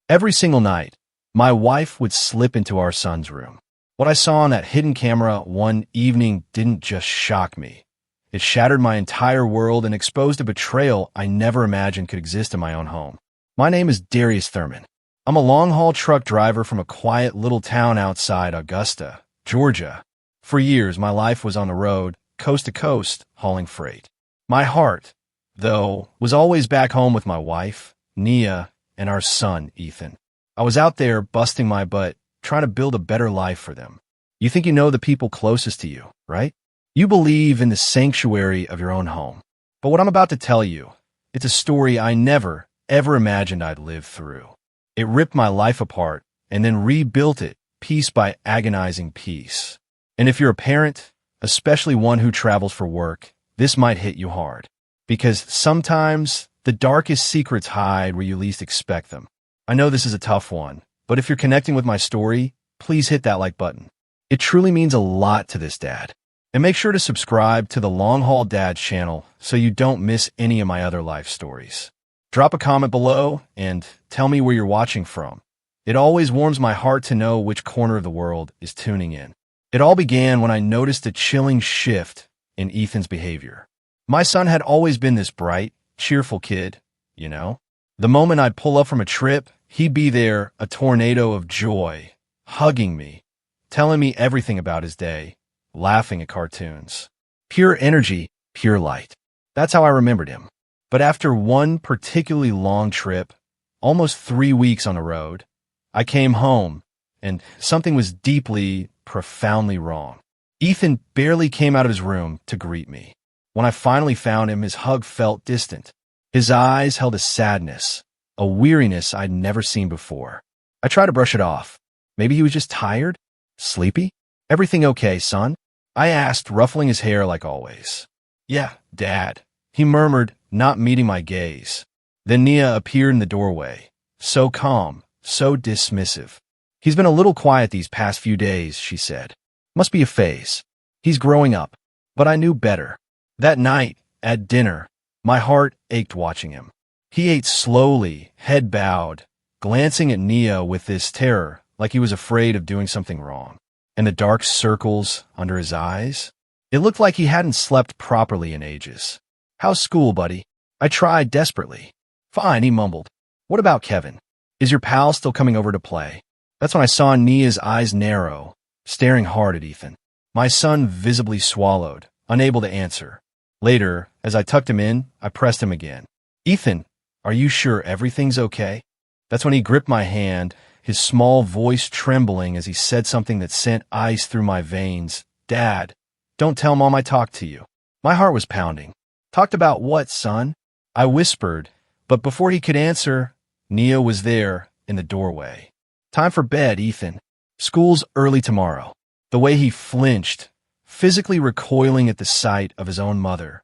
Every single night, my wife would slip into our son's room. What I saw on that hidden camera one evening didn't just shock me. It shattered my entire world and exposed a betrayal I never imagined could exist in my own home. My name is Darius Thurman. I'm a long-haul truck driver from a quiet little town outside Augusta, Georgia. For years, my life was on the road, coast to coast, hauling freight. My heart, though, was always back home with my wife, Nia, and our son, Ethan. I was out there busting my butt, trying to build a better life for them. You think you know the people closest to you, right? You believe in the sanctuary of your own home. But what I'm about to tell you, it's a story I never, ever imagined I'd live through. It ripped my life apart and then rebuilt it piece by agonizing piece. And if you're a parent, especially one who travels for work, this might hit you hard. Because sometimes the darkest secrets hide where you least expect them. I know this is a tough one, but if you're connecting with my story, please hit that like button. It truly means a lot to this dad. And make sure to subscribe to the Long Haul Dads channel so you don't miss any of my other life stories. Drop a comment below and tell me where you're watching from. It always warms my heart to know which corner of the world is tuning in. It all began when I noticed a chilling shift in Ethan's behavior. My son had always been this bright, cheerful kid, you know. The moment I'd pull up from a trip, he'd be there, a tornado of joy, hugging me, telling me everything about his day, laughing at cartoons. Pure energy, pure light. That's how I remembered him. But after one particularly long trip, almost 3 weeks on the road, I came home, and something was deeply, profoundly wrong. Ethan barely came out of his room to greet me. When I finally found him, his hug felt distant. His eyes held a sadness, a weariness I'd never seen before. I tried to brush it off. Maybe he was just tired? Sleepy? Everything okay, son? I asked, ruffling his hair like always. Yeah, Dad, he murmured, not meeting my gaze. Then Nia appeared in the doorway, so calm, so dismissive. He's been a little quiet these past few days, she said. Must be a phase. He's growing up. But I knew better. That night, at dinner, my heart ached watching him. He ate slowly, head bowed, glancing at Nia with this terror, like he was afraid of doing something wrong. And the dark circles under his eyes? It looked like he hadn't slept properly in ages. How's school, buddy? I tried desperately. Fine, he mumbled. What about Kevin? Is your pal still coming over to play? That's when I saw Nia's eyes narrow, staring hard at Ethan. My son visibly swallowed, unable to answer. Later, as I tucked him in, I pressed him again. Ethan, are you sure everything's okay? That's when he gripped my hand, his small voice trembling as he said something that sent ice through my veins. Dad, don't tell Mom I talked to you. My heart was pounding. Talked about what, son? I whispered, but before he could answer, Nia was there in the doorway. Time for bed, Ethan. School's early tomorrow. The way he flinched, physically recoiling at the sight of his own mother,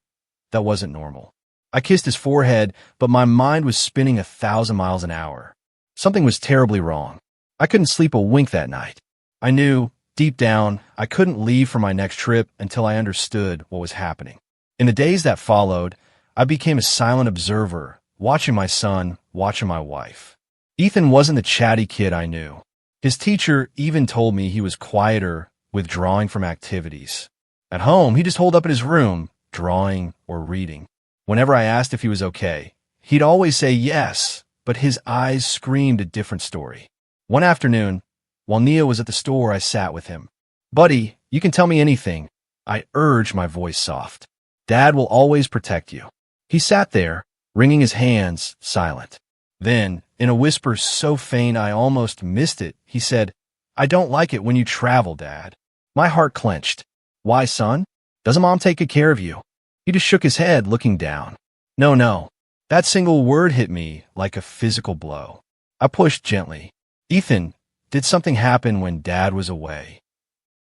that wasn't normal. I kissed his forehead, but my mind was spinning 1,000 miles an hour. Something was terribly wrong. I couldn't sleep a wink that night. I knew, deep down, I couldn't leave for my next trip until I understood what was happening. In the days that followed, I became a silent observer, watching my son, watching my wife. Ethan wasn't the chatty kid I knew. His teacher even told me he was quieter, withdrawing from activities. At home, he just holed up in his room, drawing or reading. Whenever I asked if he was okay, he'd always say yes, but his eyes screamed a different story. One afternoon, while Nia was at the store, I sat with him. Buddy, you can tell me anything. I urged, my voice soft. Dad will always protect you. He sat there, wringing his hands, silent. Then, in a whisper so faint I almost missed it, he said, I don't like it when you travel, Dad. My heart clenched. Why, son? Doesn't Mom take good care of you? He just shook his head, looking down. No. That single word hit me like a physical blow. I pushed gently. Ethan, did something happen when Dad was away?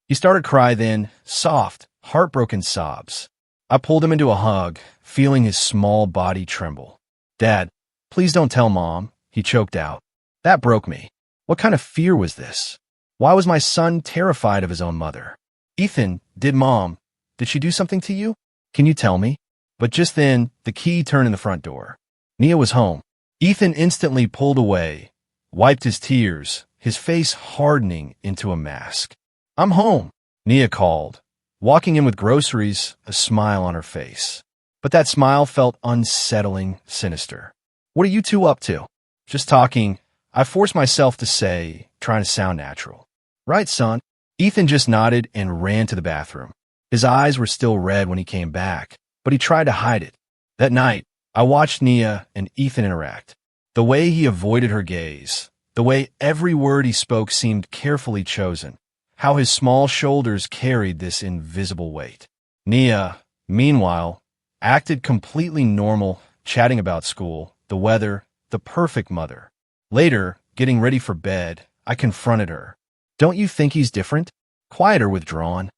He started to cry then, soft, heartbroken sobs. I pulled him into a hug, feeling his small body tremble. Dad, please don't tell Mom, he choked out. That broke me. What kind of fear was this? Why was my son terrified of his own mother? Ethan, did she do something to you? Can you tell me? But just then, the key turned in the front door. Nia was home. Ethan instantly pulled away, wiped his tears, his face hardening into a mask. "I'm home," Nia called, walking in with groceries, a smile on her face. But that smile felt unsettling, sinister. "What are you two up to?" "Just talking," I forced myself to say, trying to sound natural. "Right, son." Ethan just nodded and ran to the bathroom. His eyes were still red when he came back, but he tried to hide it. That night, I watched Nia and Ethan interact. The way he avoided her gaze, the way every word he spoke seemed carefully chosen, how his small shoulders carried this invisible weight. Nia, meanwhile, acted completely normal, chatting about school, the weather, the perfect mother. Later, getting ready for bed, I confronted her. "Don't you think he's different? Quieter, withdrawn?"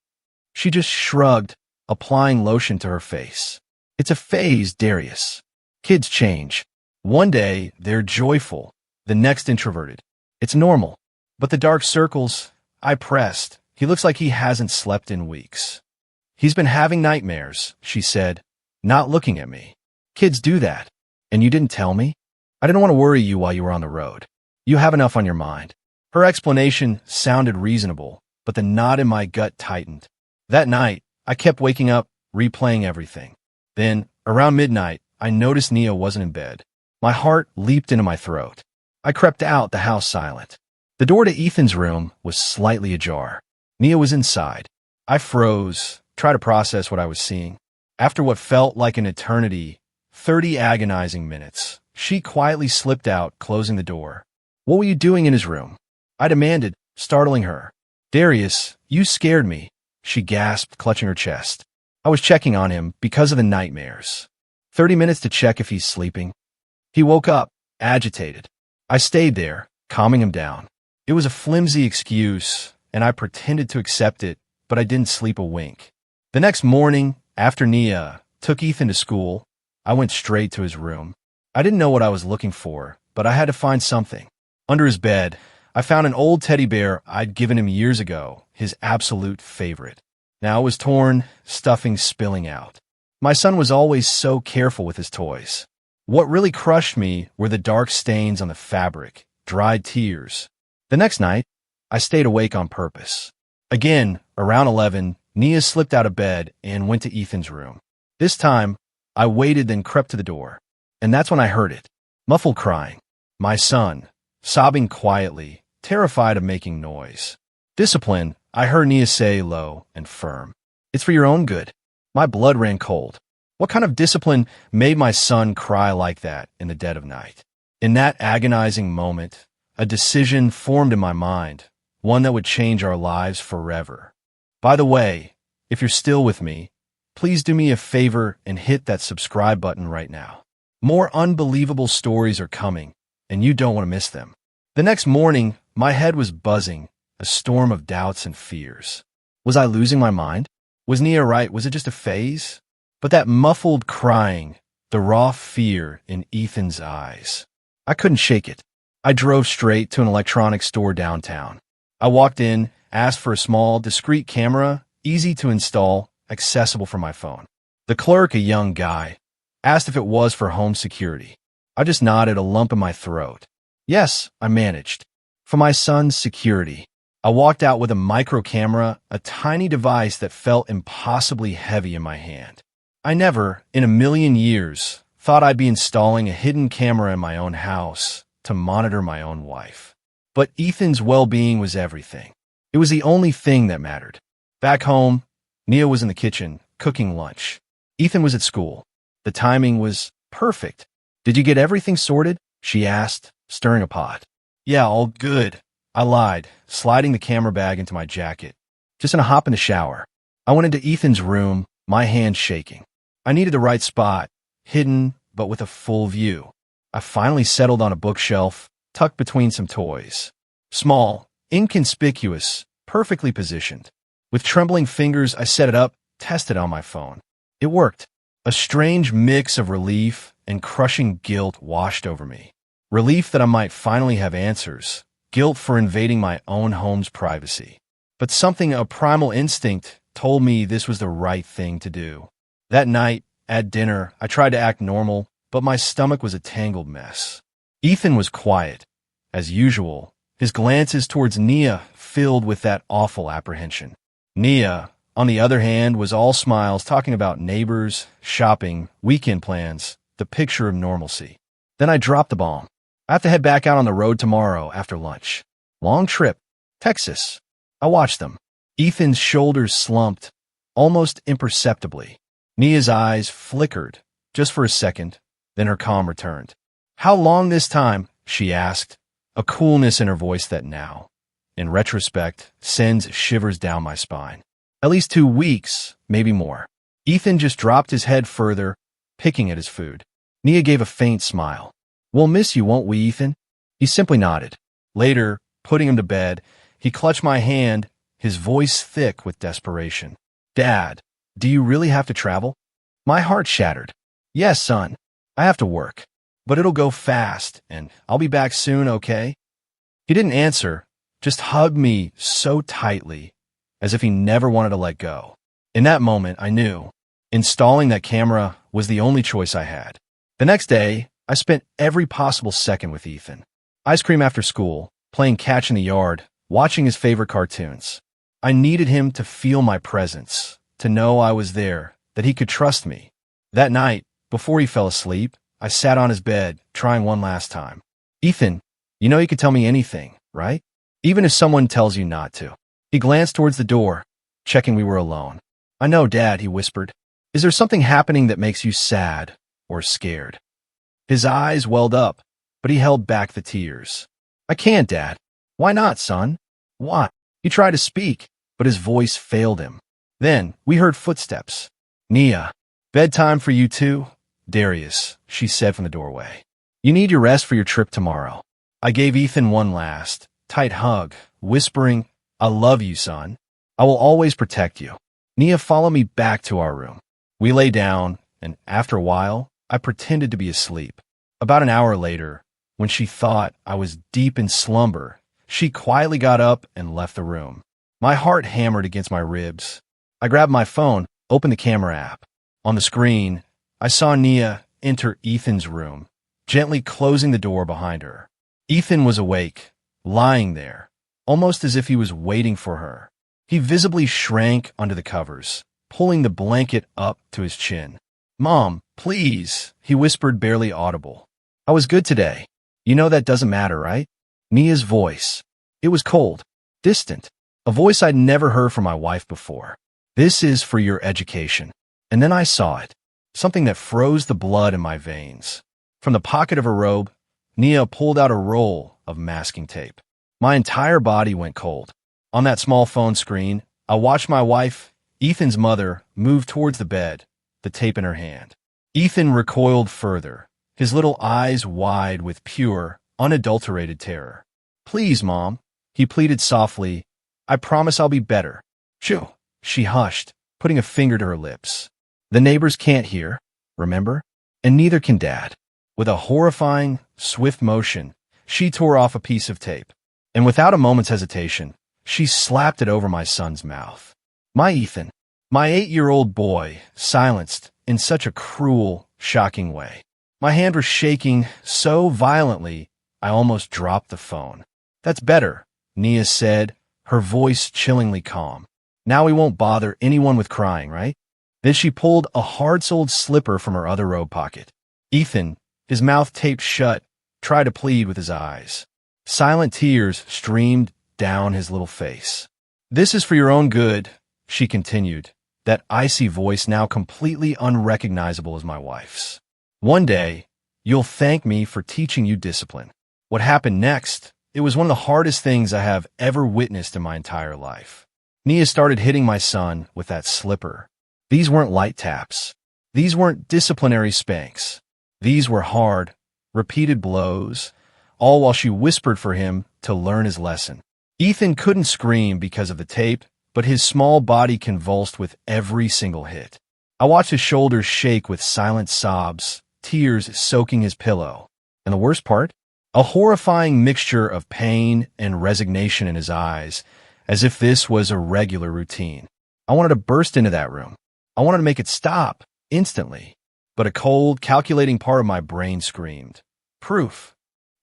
She just shrugged, applying lotion to her face. "It's a phase, Darius. Kids change. One day, they're joyful, the next introverted. It's normal." "But the dark circles," I pressed. "He looks like he hasn't slept in weeks." "He's been having nightmares," she said, not looking at me. "Kids do that. And you didn't tell me?" "I didn't want to worry you while you were on the road. You have enough on your mind." Her explanation sounded reasonable, but the knot in my gut tightened. That night, I kept waking up, replaying everything. Then, around midnight, I noticed Nia wasn't in bed. My heart leaped into my throat. I crept out, the house silent. The door to Ethan's room was slightly ajar. Nia was inside. I froze, tried to process what I was seeing. After what felt like an eternity, 30 agonizing minutes, she quietly slipped out, closing the door. "What were you doing in his room?" I demanded, startling her. "Darius, you scared me," she gasped, clutching her chest. "I was checking on him because of the nightmares." 30 minutes to check if he's sleeping. He woke up, agitated. I stayed there, calming him down. It was a flimsy excuse, and I pretended to accept it, but I didn't sleep a wink. The next morning, after Nia took Ethan to school, I went straight to his room. I didn't know what I was looking for, but I had to find something. Under his bed, I found an old teddy bear I'd given him years ago, his absolute favorite. Now it was torn, stuffing spilling out. My son was always so careful with his toys. What really crushed me were the dark stains on the fabric, dried tears. The next night, I stayed awake on purpose. Again, around 11, Nia slipped out of bed and went to Ethan's room. This time, I waited, then crept to the door. And that's when I heard it. Muffled crying. My son, sobbing quietly, terrified of making noise. "Discipline," I heard Nia say low and firm. "It's for your own good." My blood ran cold. What kind of discipline made my son cry like that in the dead of night? In that agonizing moment, a decision formed in my mind, one that would change our lives forever. By the way, if you're still with me, please do me a favor and hit that subscribe button right now. More unbelievable stories are coming, and you don't want to miss them. The next morning, my head was buzzing, a storm of doubts and fears. Was I losing my mind? Was Nia right? Was it just a phase? But that muffled crying, the raw fear in Ethan's eyes. I couldn't shake it. I drove straight to an electronics store downtown. I walked in, asked for a small, discreet camera, easy to install, accessible from my phone. The clerk, a young guy, asked if it was for home security. I just nodded, a lump in my throat. Yes, I managed. For my son's security. I walked out with a micro camera, a tiny device that felt impossibly heavy in my hand. I never, in a million years, thought I'd be installing a hidden camera in my own house to monitor my own wife. But Ethan's well-being was everything. It was the only thing that mattered. Back home, Nia was in the kitchen, cooking lunch. Ethan was at school. The timing was perfect. "Did you get everything sorted?" she asked, stirring a pot. "Yeah, all good," I lied, sliding the camera bag into my jacket. "Just gonna hop in the shower." I went into Ethan's room, my hand shaking. I needed the right spot, hidden but with a full view. I finally settled on a bookshelf, tucked between some toys. Small, inconspicuous, perfectly positioned. With trembling fingers, I set it up, tested on my phone. It worked. A strange mix of relief and crushing guilt washed over me. Relief that I might finally have answers. Guilt for invading my own home's privacy. But something, a primal instinct, told me this was the right thing to do. That night, at dinner, I tried to act normal, but my stomach was a tangled mess. Ethan was quiet, As usual, his glances towards Nia filled with that awful apprehension. Nia, on the other hand, was all smiles, talking about neighbors, shopping, weekend plans, the picture of normalcy. Then I dropped the bomb. I have to head back out on the road tomorrow after lunch. Long trip. Texas. I watched them. Ethan's shoulders slumped, almost imperceptibly. Nia's eyes flickered, just for a second, then her calm returned. "How long this time?" she asked, a coolness in her voice that now, in retrospect, sends shivers down my spine. "At least 2 weeks, maybe more." Ethan just dropped his head further, picking at his food. Nia gave a faint smile. "We'll miss you, won't we, Ethan?" He simply nodded. Later, putting him to bed, he clutched my hand, his voice thick with desperation. "Dad, do you really have to travel?" My heart shattered. "Yes, son. I have to work. But it'll go fast, and I'll be back soon, okay?" He didn't answer, just hugged me so tightly, as if he never wanted to let go. In that moment, I knew installing that camera was the only choice I had. The next day, I spent every possible second with Ethan. Ice cream after school, playing catch in the yard, watching his favorite cartoons. I needed him to feel my presence, to know I was there, that he could trust me. That night, before he fell asleep, I sat on his bed, trying one last time. "Ethan, you know you could tell me anything, right? Even if someone tells you not to." He glanced towards the door, checking we were alone. "I know, Dad," he whispered. "Is there something happening that makes you sad or scared?" His eyes welled up, but he held back the tears. "I can't, Dad." "Why not, son?" "Why?" He tried to speak, but his voice failed him. Then we heard footsteps. "Nia, bedtime for you too?" "Darius," she said from the doorway. "You need your rest for your trip tomorrow." I gave Ethan one last, tight hug, whispering, "I love you, son. I will always protect you." Nia followed me back to our room. We lay down, and after a while, I pretended to be asleep. About an hour later, when she thought I was deep in slumber, she quietly got up and left the room. My heart hammered against my ribs. I grabbed my phone, opened the camera app. On the screen, I saw Nia enter Ethan's room, gently closing the door behind her. Ethan was awake, lying there, almost as if he was waiting for her. He visibly shrank under the covers, pulling the blanket up to his chin. "Mom, please," he whispered, barely audible. "I was good today. You know that doesn't matter, right?" Nia's voice. It was cold, distant, a voice I'd never heard from my wife before. "This is for your education." And then I saw it, something that froze the blood in my veins. From the pocket of her robe, Nia pulled out a roll of masking tape. My entire body went cold. On that small phone screen, I watched my wife, Ethan's mother, move towards the bed, the tape in her hand. Ethan recoiled further, his little eyes wide with pure, unadulterated terror. "Please, Mom," he pleaded softly. "I promise I'll be better." "Shoo," she hushed, putting a finger to her lips. "The neighbors can't hear, remember? And neither can Dad." With a horrifying, swift motion, she tore off a piece of tape, and without a moment's hesitation, she slapped it over my son's mouth. My Ethan, my 8-year-old boy, silenced in such a cruel, shocking way. My hand was shaking so violently, I almost dropped the phone. "That's better," Nia said, her voice chillingly calm. "Now we won't bother anyone with crying, right?" Then she pulled a hard-soled slipper from her other robe pocket. Ethan, his mouth taped shut, tried to plead with his eyes. Silent tears streamed down his little face. "This is for your own good," she continued, that icy voice now completely unrecognizable as my wife's. "One day, you'll thank me for teaching you discipline." What happened next? It was one of the hardest things I have ever witnessed in my entire life. Nia started hitting my son with that slipper. These weren't light taps. These weren't disciplinary spanks. These were hard, repeated blows, all while she whispered for him to learn his lesson. Ethan couldn't scream because of the tape, but his small body convulsed with every single hit. I watched his shoulders shake with silent sobs, tears soaking his pillow. And the worst part? A horrifying mixture of pain and resignation in his eyes, as if this was a regular routine. I wanted to burst into that room. I wanted to make it stop, instantly. But a cold, calculating part of my brain screamed. Proof.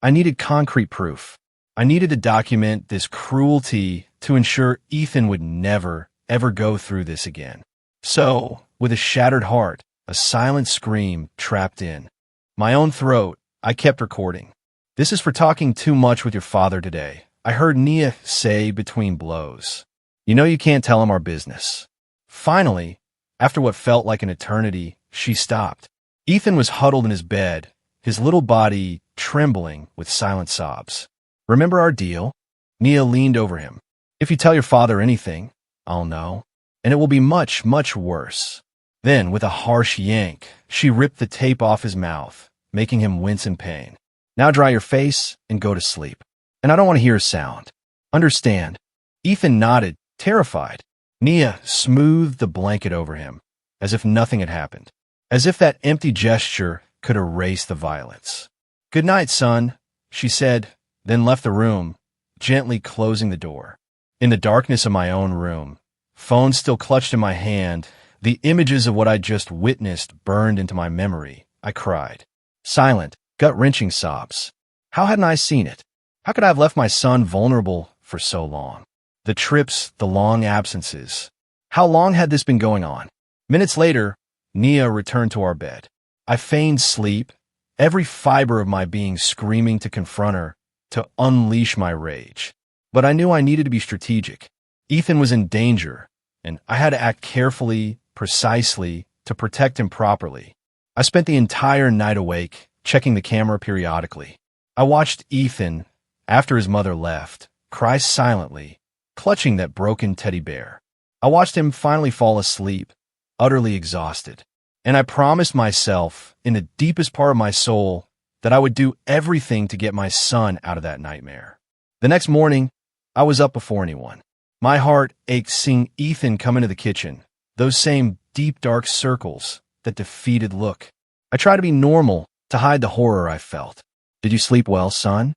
I needed concrete proof. I needed to document this cruelty to ensure Ethan would never, ever go through this again. So, with a shattered heart, a silent scream trapped in my own throat, I kept recording. This is for talking too much with your father today, I heard Nia say between blows. You know you can't tell him our business. Finally, after what felt like an eternity, she stopped. Ethan was huddled in his bed, his little body trembling with silent sobs. Remember our deal? Nia leaned over him. If you tell your father anything, I'll know. And it will be much, much worse. Then, with a harsh yank, she ripped the tape off his mouth, making him wince in pain. Now dry your face and go to sleep. And I don't want to hear a sound. Understand? Ethan nodded, terrified. Nia smoothed the blanket over him, as if nothing had happened. As if that empty gesture could erase the violence. Good night, son, she said, then left the room, gently closing the door. In the darkness of my own room, phone still clutched in my hand, the images of what I'd just witnessed burned into my memory. I cried. Silent, gut-wrenching sobs. How hadn't I seen it? How could I have left my son vulnerable for so long? The trips, the long absences. How long had this been going on? Minutes later, Nia returned to our bed. I feigned sleep, every fiber of my being screaming to confront her, to unleash my rage. But I knew I needed to be strategic. Ethan was in danger, and I had to act carefully, precisely, to protect him properly. I spent the entire night awake, checking the camera periodically. I watched Ethan, after his mother left, cry silently, clutching that broken teddy bear. I watched him finally fall asleep, utterly exhausted. And I promised myself, in the deepest part of my soul, that I would do everything to get my son out of that nightmare. The next morning, I was up before anyone. My heart ached seeing Ethan come into the kitchen, those same deep dark circles, that defeated look. I tried to be normal, to hide the horror I felt. Did you sleep well, son?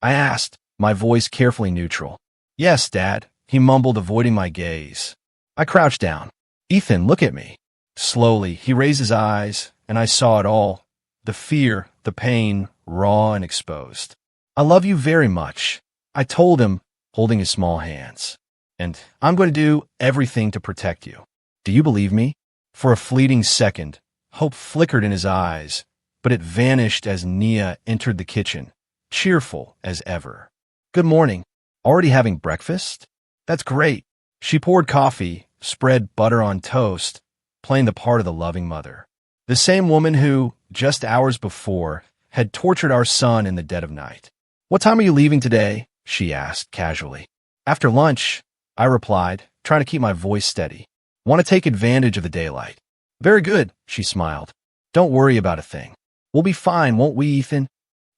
I asked, my voice carefully neutral. Yes, Dad, he mumbled, avoiding my gaze. I crouched down. Ethan, look at me. Slowly, he raised his eyes, and I saw it all. The fear, the pain, raw and exposed. I love you very much, I told him, holding his small hands. And I'm going to do everything to protect you. Do you believe me? For a fleeting second, hope flickered in his eyes, but it vanished as Nia entered the kitchen, cheerful as ever. Good morning. Already having breakfast? That's great. She poured coffee, spread butter on toast, playing the part of the loving mother. The same woman who, just hours before, had tortured our son in the dead of night. What time are you leaving today? She asked casually. After lunch, I replied, trying to keep my voice steady. Want to take advantage of the daylight. Very good, she smiled. Don't worry about a thing. We'll be fine, won't we, Ethan?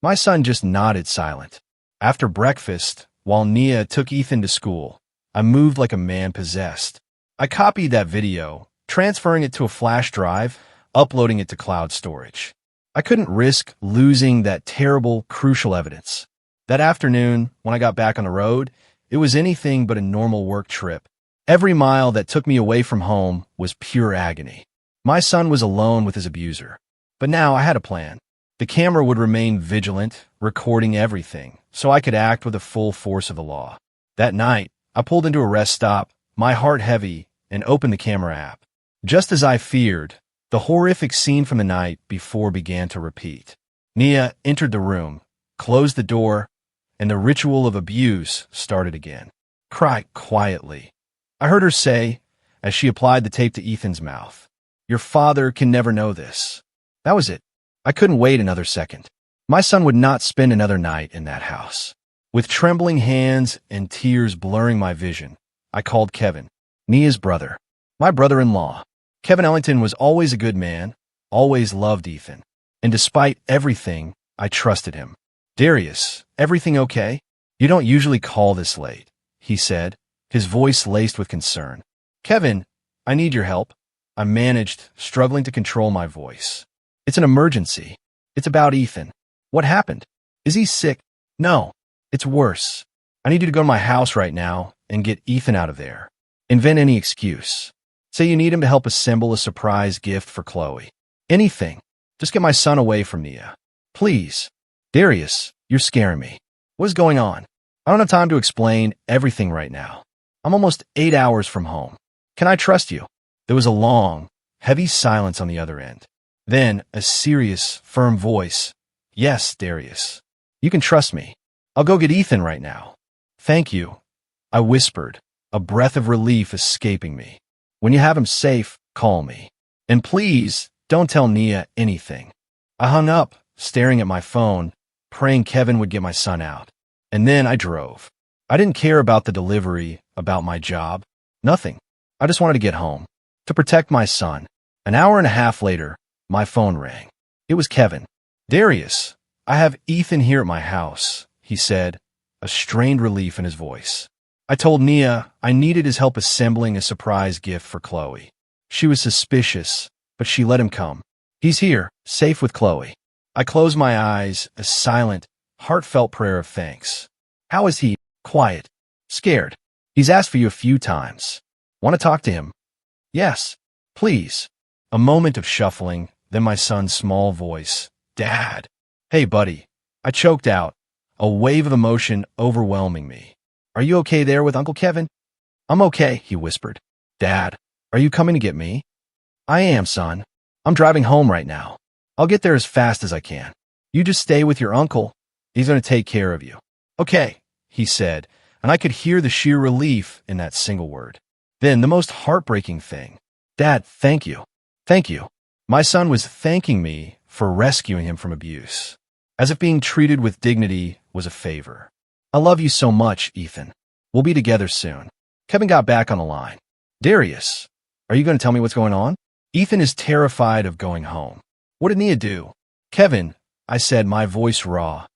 My son just nodded silent. After breakfast, while Nia took Ethan to school, I moved like a man possessed. I copied that video, transferring it to a flash drive, uploading it to cloud storage. I couldn't risk losing that terrible, crucial evidence. That afternoon, when I got back on the road, it was anything but a normal work trip. Every mile that took me away from home was pure agony. My son was alone with his abuser. But now I had a plan. The camera would remain vigilant, recording everything, so I could act with the full force of the law. That night, I pulled into a rest stop, my heart heavy, and opened the camera app. Just as I feared, the horrific scene from the night before began to repeat. Nia entered the room, closed the door, and the ritual of abuse started again. Cry quietly. I heard her say, as she applied the tape to Ethan's mouth, "Your father can never know this." That was it. I couldn't wait another second. My son would not spend another night in that house. With trembling hands and tears blurring my vision, I called Kevin, Nia's brother, my brother-in-law. Kevin Ellington was always a good man, always loved Ethan, and despite everything, I trusted him. Darius, everything okay? You don't usually call this late, he said, his voice laced with concern. Kevin, I need your help. I managed, struggling to control my voice. It's an emergency. It's about Ethan. What happened? Is he sick? No, it's worse. I need you to go to my house right now and get Ethan out of there. Invent any excuse. Say you need him to help assemble a surprise gift for Chloe. Anything. Just get my son away from Nia. Please. Darius, You're scaring me. What's going on? I don't have time to explain everything right now. I'm almost 8 hours from home. Can I trust you? There was a long, heavy silence on the other end. Then a serious, firm voice. Yes, Darius. You can trust me. I'll go get Ethan right now. Thank you, I whispered, a breath of relief escaping me. When you have him safe, call me. And please, don't tell Nia anything. I hung up, staring at my phone, praying Kevin would get my son out. And then I drove. I didn't care about the delivery, about my job. Nothing. I just wanted to get home. To protect my son. An hour and a half later, my phone rang. It was Kevin. Darius, I have Ethan here at my house, he said, a strained relief in his voice. I told Nia I needed his help assembling a surprise gift for Chloe. She was suspicious, but she let him come. He's here, safe with Chloe. I closed my eyes, a silent, heartfelt prayer of thanks. How is he? Quiet. Scared. He's asked for you a few times. Want to talk to him? Yes. Please. A moment of shuffling, then my son's small voice. Dad. Hey, buddy. I choked out, a wave of emotion overwhelming me. Are you okay there with Uncle Kevin? I'm okay, he whispered. Dad, are you coming to get me? I am, son. I'm driving home right now. I'll get there as fast as I can. You just stay with your uncle. He's going to take care of you. Okay, he said, and I could hear the sheer relief in that single word. Then the most heartbreaking thing. Dad, thank you. Thank you. My son was thanking me for rescuing him from abuse, as if being treated with dignity was a favor. I love you so much, Ethan. We'll be together soon. Kevin got back on the line. Darius, are you going to tell me what's going on? Ethan is terrified of going home. What did Nia do? Kevin, I said, my voice raw.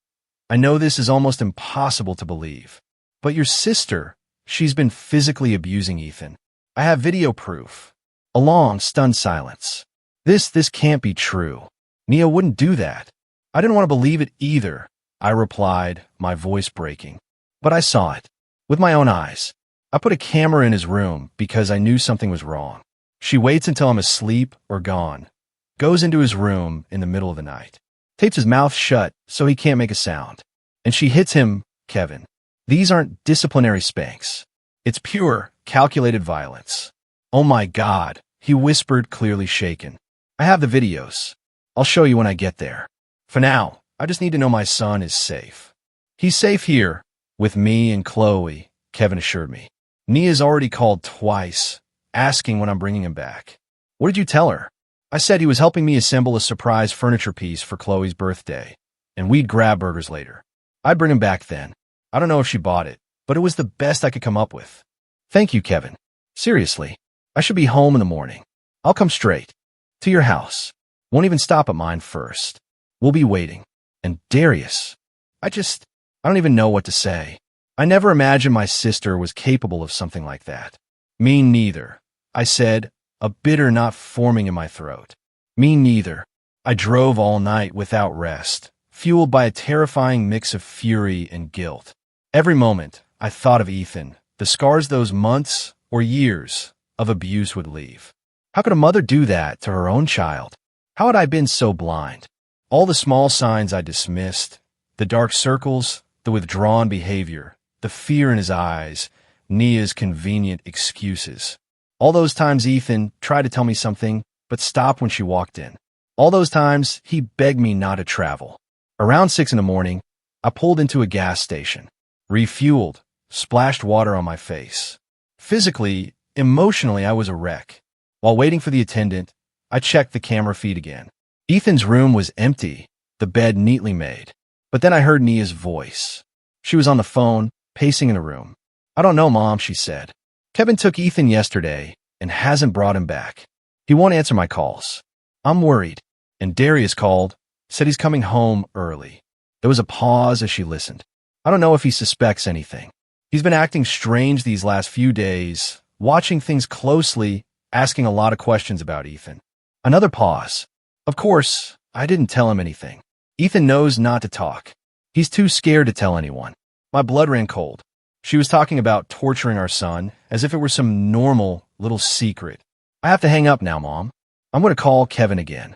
I know this is almost impossible to believe. But your sister, she's been physically abusing Ethan. I have video proof. A long, stunned silence. This can't be true. Nia wouldn't do that. I didn't want to believe it either, I replied, my voice breaking. But I saw it. With my own eyes. I put a camera in his room because I knew something was wrong. She waits until I'm asleep or gone. Goes into his room in the middle of the night. Tapes his mouth shut so he can't make a sound. And she hits him, Kevin. These aren't disciplinary spanks. It's pure, calculated violence. Oh my God, he whispered, clearly shaken. I have the videos. I'll show you when I get there. For now, I just need to know my son is safe. He's safe here, with me and Chloe, Kevin assured me. Nia's already called twice, asking when I'm bringing him back. What did you tell her? I said he was helping me assemble a surprise furniture piece for Chloe's birthday, and we'd grab burgers later. I'd bring him back then. I don't know if she bought it, but it was the best I could come up with. Thank you, Kevin. Seriously, I should be home in the morning. I'll come straight. To your house. Won't even stop at mine first. We'll be waiting. And Darius, I don't even know what to say. I never imagined my sister was capable of something like that. Me neither, I said, a bitter knot forming in my throat. Me neither. I drove all night without rest, fueled by a terrifying mix of fury and guilt. Every moment, I thought of Ethan, the scars those months or years of abuse would leave. How could a mother do that to her own child? How had I been so blind? All the small signs I dismissed, the dark circles, the withdrawn behavior, the fear in his eyes, Nia's convenient excuses. All those times Ethan tried to tell me something, but stopped when she walked in. All those times he begged me not to travel. Around 6 in the morning, I pulled into a gas station, refueled, splashed water on my face. Physically, emotionally, I was a wreck. While waiting for the attendant, I checked the camera feed again. Ethan's room was empty, the bed neatly made. But then I heard Nia's voice. She was on the phone, pacing in the room. I don't know, Mom, she said. Kevin took Ethan yesterday and hasn't brought him back. He won't answer my calls. I'm worried. And Darius called, said he's coming home early. There was a pause as she listened. I don't know if he suspects anything. He's been acting strange these last few days, watching things closely, asking a lot of questions about Ethan. Another pause. Of course, I didn't tell him anything. Ethan knows not to talk. He's too scared to tell anyone. My blood ran cold. She was talking about torturing our son, as if it were some normal little secret. I have to hang up now, Mom. I'm going to call Kevin again.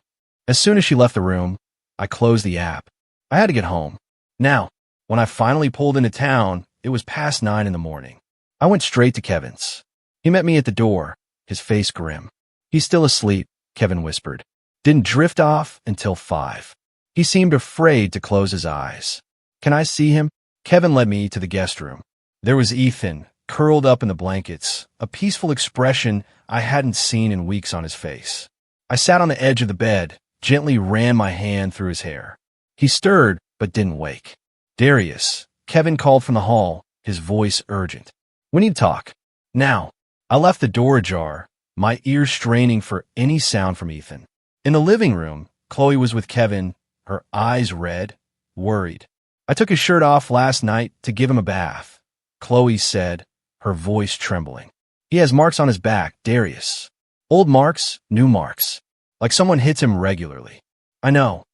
As soon as she left the room, I closed the app. I had to get home. Now, when I finally pulled into town, it was past 9 in the morning. I went straight to Kevin's. He met me at the door, his face grim. He's still asleep, Kevin whispered. Didn't drift off until 5. He seemed afraid to close his eyes. Can I see him? Kevin led me to the guest room. There was Ethan, curled up in the blankets, a peaceful expression I hadn't seen in weeks on his face. I sat on the edge of the bed, gently ran my hand through his hair. He stirred, but didn't wake. Darius, Kevin called from the hall, his voice urgent. We need to talk. Now. I left the door ajar, my ears straining for any sound from Ethan. In the living room, Chloe was with Kevin, her eyes red, worried. I took his shirt off last night to give him a bath. Chloe said, her voice trembling. He has marks on his back, Darius. Old marks, new marks. Like someone hits him regularly. I know.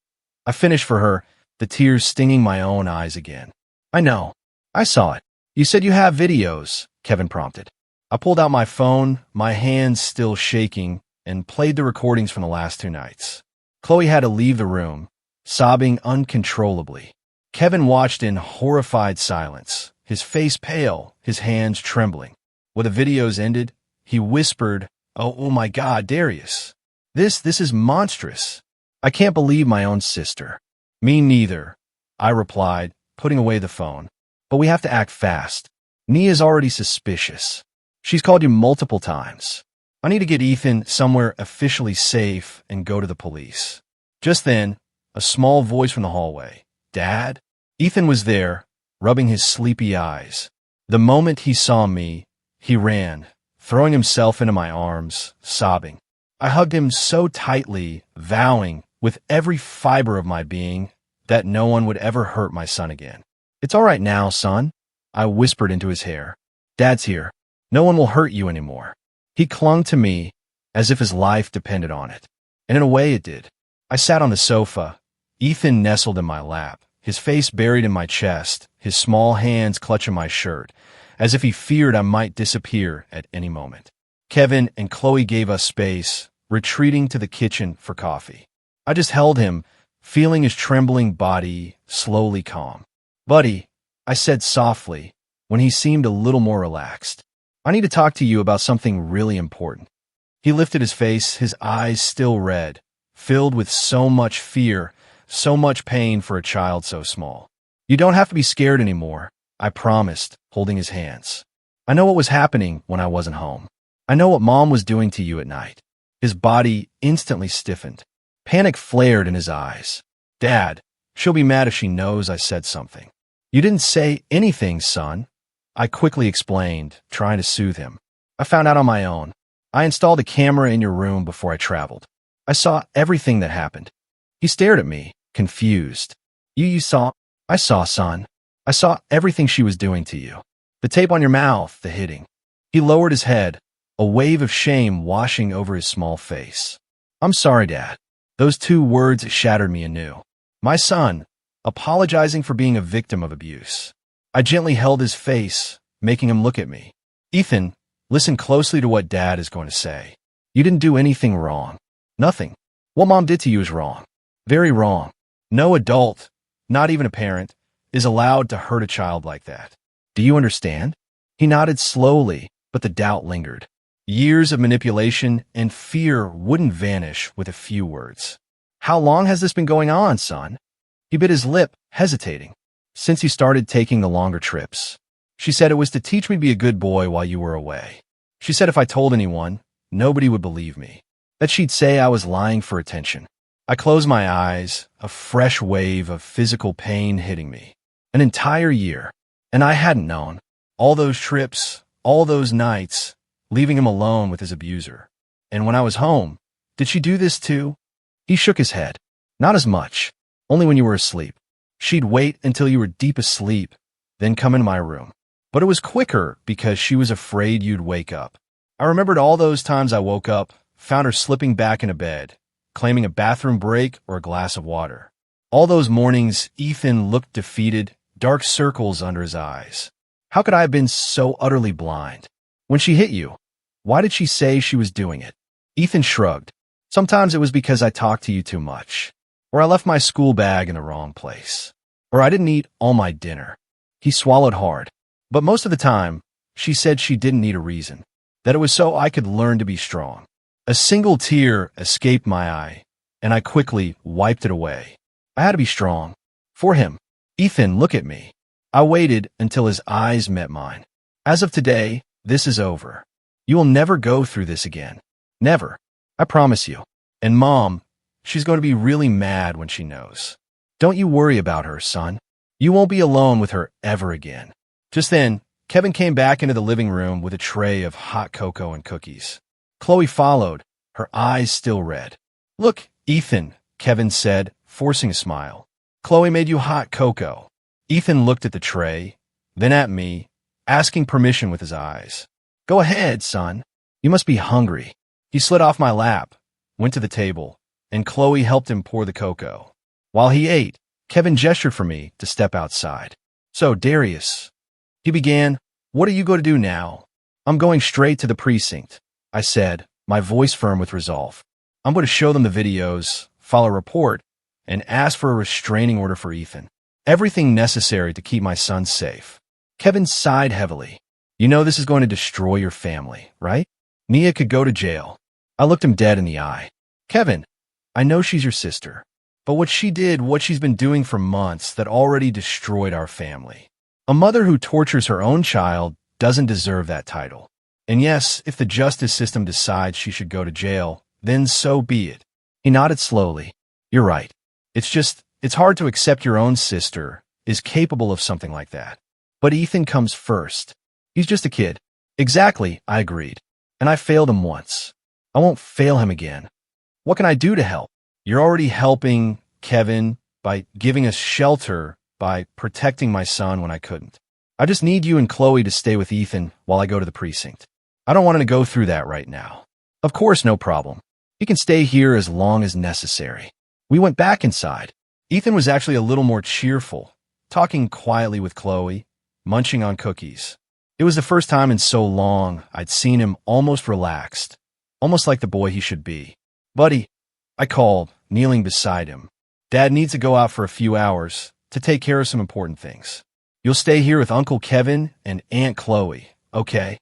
I finished for her, the tears stinging my own eyes again. I know. I saw it. You said you have videos, Kevin prompted. I pulled out my phone, my hands still shaking, and played the recordings from the last 2 nights. Chloe had to leave the room, sobbing uncontrollably. Kevin watched in horrified silence, his face pale, his hands trembling. When the videos ended, he whispered, Oh my God, Darius. This is monstrous. I can't believe my own sister. Me neither, I replied, putting away the phone. But we have to act fast. Nia's already suspicious. She's called you multiple times. I need to get Ethan somewhere officially safe and go to the police. Just then, a small voice from the hallway. Dad? Ethan was there, rubbing his sleepy eyes. The moment he saw me, he ran, throwing himself into my arms, sobbing. I hugged him so tightly, vowing, with every fiber of my being, that no one would ever hurt my son again. It's all right now, son, I whispered into his hair. Dad's here. No one will hurt you anymore. He clung to me as if his life depended on it. And in a way it did. I sat on the sofa. Ethan nestled in my lap, his face buried in my chest, his small hands clutching my shirt, as if he feared I might disappear at any moment. Kevin and Chloe gave us space, retreating to the kitchen for coffee. I just held him, feeling his trembling body slowly calm. Buddy, I said softly, when he seemed a little more relaxed. I need to talk to you about something really important. He lifted his face, his eyes still red, filled with so much fear, so much pain for a child so small. You don't have to be scared anymore, I promised, holding his hands. I know what was happening when I wasn't home. I know what Mom was doing to you at night. His body instantly stiffened. Panic flared in his eyes. Dad, she'll be mad if she knows I said something. You didn't say anything, son. I quickly explained, trying to soothe him. I found out on my own. I installed a camera in your room before I traveled. I saw everything that happened. He stared at me, confused. You saw? I saw, son. I saw everything she was doing to you. The tape on your mouth, the hitting. He lowered his head, a wave of shame washing over his small face. I'm sorry, Dad. Those 2 words shattered me anew. My son, apologizing for being a victim of abuse. I gently held his face, making him look at me. Ethan, listen closely to what Dad is going to say. You didn't do anything wrong. Nothing. What Mom did to you is wrong. Very wrong. No adult, not even a parent, is allowed to hurt a child like that. Do you understand? He nodded slowly, but the doubt lingered. Years of manipulation and fear wouldn't vanish with a few words. How long has this been going on, son? He bit his lip, hesitating. Since you started taking the longer trips. She said it was to teach me to be a good boy while you were away. She said if I told anyone, nobody would believe me. That she'd say I was lying for attention. I closed my eyes, a fresh wave of physical pain hitting me. An entire year. And I hadn't known. All those trips, all those nights, leaving him alone with his abuser. And when I was home, did she do this too? He shook his head. Not as much. Only when you were asleep. She'd wait until you were deep asleep, then come in my room. But it was quicker because she was afraid you'd wake up. I remembered all those times I woke up, found her slipping back into bed, claiming a bathroom break or a glass of water. All those mornings, Ethan looked defeated, dark circles under his eyes. How could I have been so utterly blind? When she hit you, why did she say she was doing it? Ethan shrugged. Sometimes it was because I talked to you too much. Or I left my school bag in the wrong place. or I didn't eat all my dinner. He swallowed hard. But most of the time, she said she didn't need a reason, that it was so I could learn to be strong. A single tear escaped my eye, and I quickly wiped it away. I had to be strong. For him. Ethan, look at me. I waited until his eyes met mine. As of today, this is over. You will never go through this again. Never. I promise you. And Mom, she's going to be really mad when she knows. Don't you worry about her, son. You won't be alone with her ever again. Just then, Kevin came back into the living room with a tray of hot cocoa and cookies. Chloe followed, her eyes still red. Look, Ethan, Kevin said, forcing a smile. Chloe made you hot cocoa. Ethan looked at the tray, then at me, asking permission with his eyes. Go ahead, son. You must be hungry. He slid off my lap, went to the table, and Chloe helped him pour the cocoa. While he ate, Kevin gestured for me to step outside. So, Darius, he began, what are you going to do now? I'm going straight to the precinct, I said, my voice firm with resolve. I'm going to show them the videos, file a report, and ask for a restraining order for Ethan. Everything necessary to keep my son safe. Kevin sighed heavily. You know this is going to destroy your family, right? Nia could go to jail. I looked him dead in the eye. Kevin, I know she's your sister, but what she did, what she's been doing for months, that already destroyed our family. A mother who tortures her own child doesn't deserve that title. And yes, if the justice system decides she should go to jail, then so be it. He nodded slowly. You're right. It's hard to accept your own sister is capable of something like that. But Ethan comes first. He's just a kid. Exactly, I agreed. And I failed him once. I won't fail him again. What can I do to help? You're already helping, Kevin, by giving us shelter, by protecting my son when I couldn't. I just need you and Chloe to stay with Ethan while I go to the precinct. I don't want him to go through that right now. Of course, no problem. He can stay here as long as necessary. We went back inside. Ethan was actually a little more cheerful, talking quietly with Chloe, munching on cookies. It was the first time in so long I'd seen him almost relaxed, almost like the boy he should be. Buddy, I called, kneeling beside him. Dad needs to go out for a few hours to take care of some important things. You'll stay here with Uncle Kevin and Aunt Chloe, okay?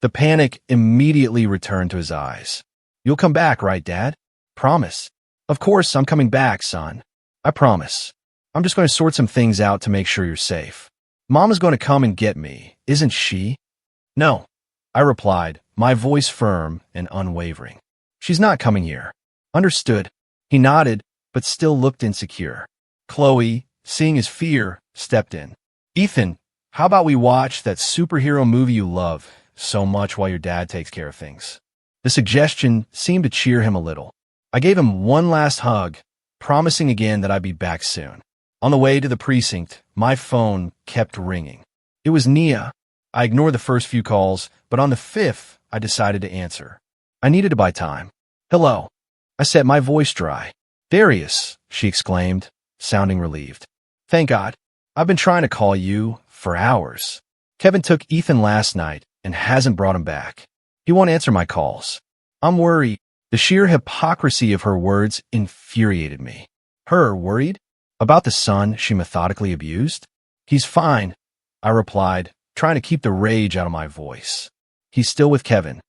The panic immediately returned to his eyes. You'll come back, right, Dad? Promise. Of course, I'm coming back, son. I promise. I'm just going to sort some things out to make sure you're safe. Mom is going to come and get me, isn't she? No, I replied, my voice firm and unwavering. She's not coming here. Understood. He nodded, but still looked insecure. Chloe, seeing his fear, stepped in. Ethan, how about we watch that superhero movie you love so much while your dad takes care of things? The suggestion seemed to cheer him a little. I gave him one last hug, promising again that I'd be back soon. On the way to the precinct, my phone kept ringing. It was Nia. I ignored the first few calls, but on the fifth, I decided to answer. I needed to buy time. Hello. I set my voice dry. Darius, she exclaimed, sounding relieved. Thank God. I've been trying to call you for hours. Kevin took Ethan last night and hasn't brought him back. He won't answer my calls. I'm worried. The sheer hypocrisy of her words infuriated me. Her worried? About the son she methodically abused? He's fine, I replied, trying to keep the rage out of my voice. He's still with Kevin.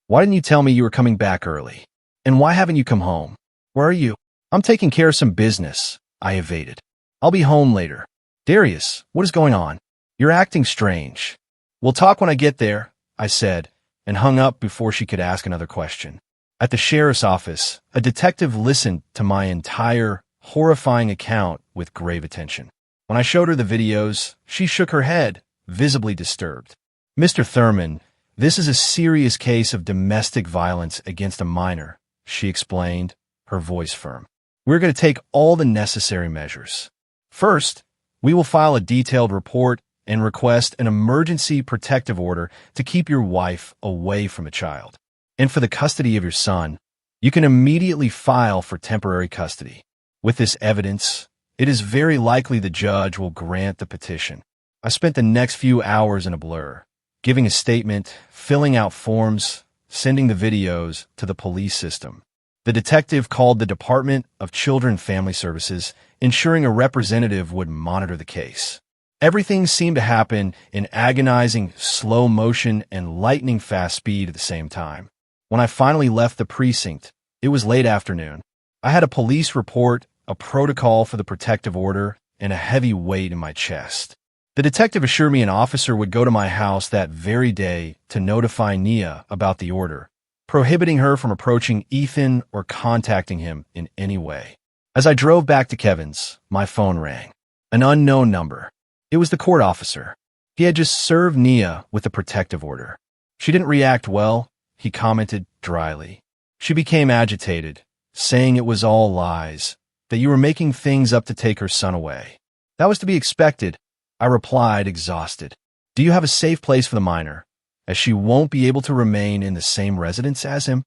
Why didn't you tell me you were coming back early? And why haven't you come home? Where are you? I'm taking care of some business, I evaded. I'll be home later. Darius, what is going on? You're acting strange. We'll talk when I get there, I said, and hung up before she could ask another question. At the sheriff's office, a detective listened to my entire horrifying account with grave attention. When I showed her the videos, she shook her head, visibly disturbed. Mr. Thurman, this is a serious case of domestic violence against a minor, she explained, her voice firm. We're going to take all the necessary measures. First, we will file a detailed report and request an emergency protective order to keep your wife away from the child. And for the custody of your son, you can immediately file for temporary custody. With this evidence, it is very likely the judge will grant the petition. I spent the next few hours in a blur, giving a statement, filling out forms, sending the videos to the police system. The detective called the Department of Children and Family Services, ensuring a representative would monitor the case. Everything seemed to happen in agonizing slow motion and lightning-fast speed at the same time. When I finally left the precinct, it was late afternoon. I had a police report, a protocol for the protective order, and a heavy weight in my chest. The detective assured me an officer would go to my house that very day to notify Nia about the order, prohibiting her from approaching Ethan or contacting him in any way. As I drove back to Kevin's, my phone rang. An unknown number. It was the court officer. He had just served Nia with the protective order. She didn't react well, he commented dryly. She became agitated, saying it was all lies, that you were making things up to take her son away. That was to be expected, I replied, exhausted. Do you have a safe place for the minor, as she won't be able to remain in the same residence as him?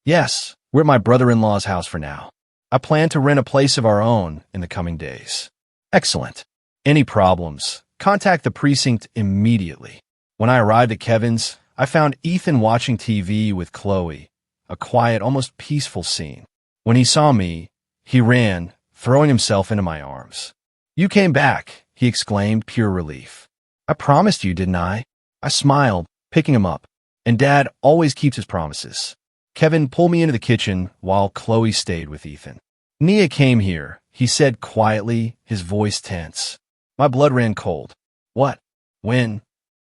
Yes, we're at my brother-in-law's house for now. I plan to rent a place of our own in the coming days. Excellent. Any problems, contact the precinct immediately. When I arrived at Kevin's, I found Ethan watching TV with Chloe, a quiet, almost peaceful scene. When he saw me, he ran, throwing himself into my arms. You came back, he exclaimed, pure relief. I promised you, didn't I? I smiled, picking him up. And Dad always keeps his promises. Kevin pulled me into the kitchen while Chloe stayed with Ethan. Nia came here, he said quietly, his voice tense. My blood ran cold. What? When?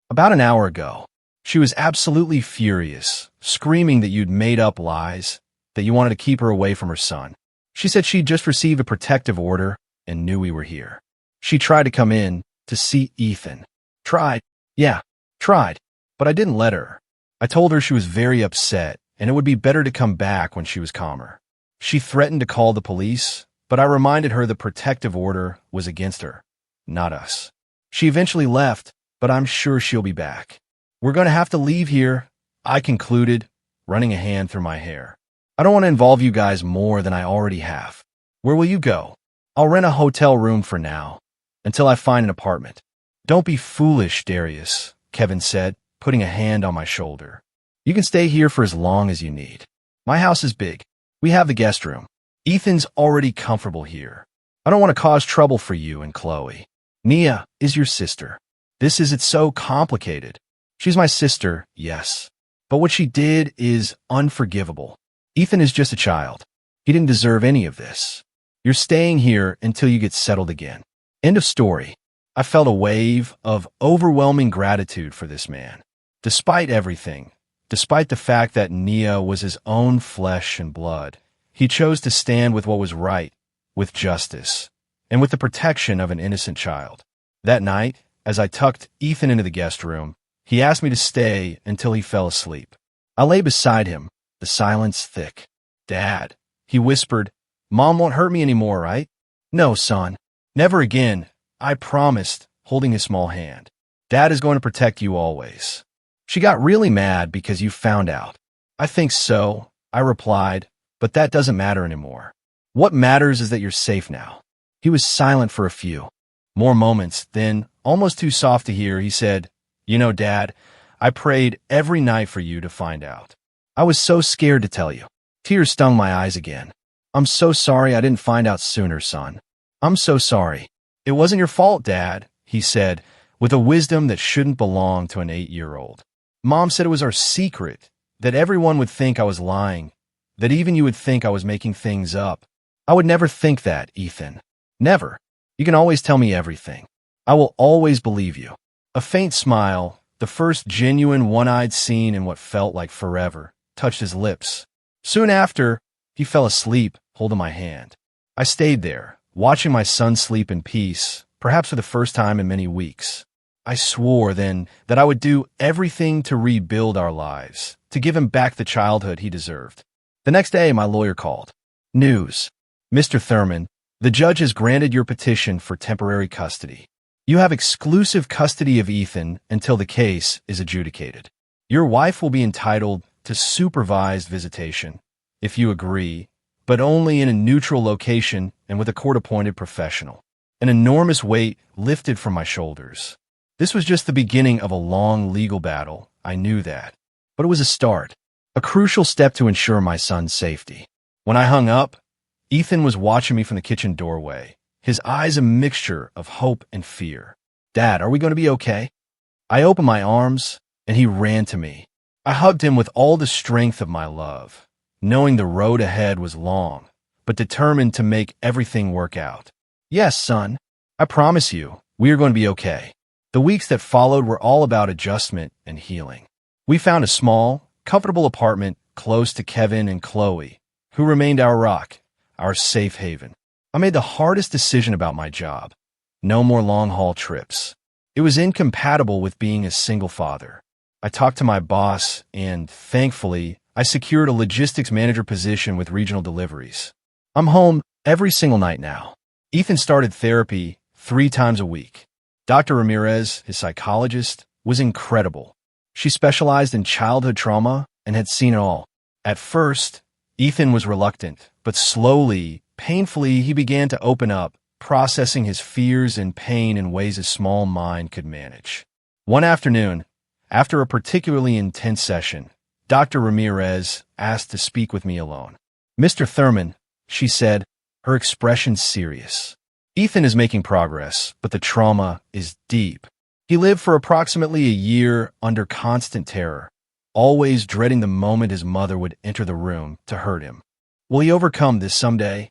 About an hour ago. She was absolutely furious, screaming that you'd made up lies, that you wanted to keep her away from her son. She said she'd just received a protective order and knew we were here. She tried to come in to see Ethan. Tried. Yeah, tried. But I didn't let her. I told her she was very upset and it would be better to come back when she was calmer. She threatened to call the police, but I reminded her the protective order was against her, not us. She eventually left, but I'm sure she'll be back. We're going to have to leave here, I concluded, running a hand through my hair. I don't want to involve you guys more than I already have. Where will you go? I'll rent a hotel room for now, until I find an apartment. Don't be foolish, Darius, Kevin said, putting a hand on my shoulder. You can stay here for as long as you need. My house is big. We have the guest room. Ethan's already comfortable here. I don't want to cause trouble for you and Chloe. Nia is your sister. It's so complicated. She's my sister, yes. But what she did is unforgivable. Ethan is just a child. He didn't deserve any of this. You're staying here until you get settled again. End of story. I felt a wave of overwhelming gratitude for this man. Despite everything, despite the fact that Nia was his own flesh and blood, he chose to stand with what was right, with justice, and with the protection of an innocent child. That night, as I tucked Ethan into the guest room, he asked me to stay until he fell asleep. I lay beside him, the silence thick. Dad, he whispered, Mom won't hurt me anymore, right? No, son. Never again, I promised, holding his small hand. Dad is going to protect you always. She got really mad because you found out. I think so, I replied, but that doesn't matter anymore. What matters is that you're safe now. He was silent for a few more moments, then, almost too soft to hear, he said, You know, Dad, I prayed every night for you to find out. I was so scared to tell you. Tears stung my eyes again. I'm so sorry I didn't find out sooner, son. I'm so sorry. It wasn't your fault, Dad, he said, with a wisdom that shouldn't belong to an 8-year-old. Mom said it was our secret, that everyone would think I was lying, that even you would think I was making things up. I would never think that, Ethan. Never. You can always tell me everything. I will always believe you. A faint smile, the first genuine one-eyed scene in what felt like forever, touched his lips. Soon after, he fell asleep, holding my hand. I stayed there, watching my son sleep in peace, perhaps for the first time in many weeks. I swore then that I would do everything to rebuild our lives, to give him back the childhood he deserved. The next day, my lawyer called. News. Mr. Thurman, the judge has granted your petition for temporary custody. You have exclusive custody of Ethan until the case is adjudicated. Your wife will be entitled to supervised visitation, if you agree, but only in a neutral location and with a court-appointed professional. An enormous weight lifted from my shoulders. This was just the beginning of a long legal battle, I knew that. But it was a start, a crucial step to ensure my son's safety. When I hung up, Ethan was watching me from the kitchen doorway, his eyes a mixture of hope and fear. Dad, are we going to be okay? I opened my arms, and he ran to me. I hugged him with all the strength of my love, knowing the road ahead was long, but determined to make everything work out. Yes, son, I promise you, we are going to be okay. The weeks that followed were all about adjustment and healing. We found a small, comfortable apartment close to Kevin and Chloe, who remained our rock, our safe haven. I made the hardest decision about my job. No more long-haul trips. It was incompatible with being a single father. I talked to my boss, and thankfully, I secured a logistics manager position with regional deliveries. I'm home every single night now. Ethan started therapy 3 times a week. Dr. Ramirez, his psychologist, was incredible. She specialized in childhood trauma and had seen it all. At first, Ethan was reluctant, but slowly, painfully, he began to open up, processing his fears and pain in ways a small mind could manage. One afternoon, after a particularly intense session, Dr. Ramirez asked to speak with me alone. Mr. Thurman, she said, her expression serious. Ethan is making progress, but the trauma is deep. He lived for approximately a year under constant terror, always dreading the moment his mother would enter the room to hurt him. Will he overcome this someday?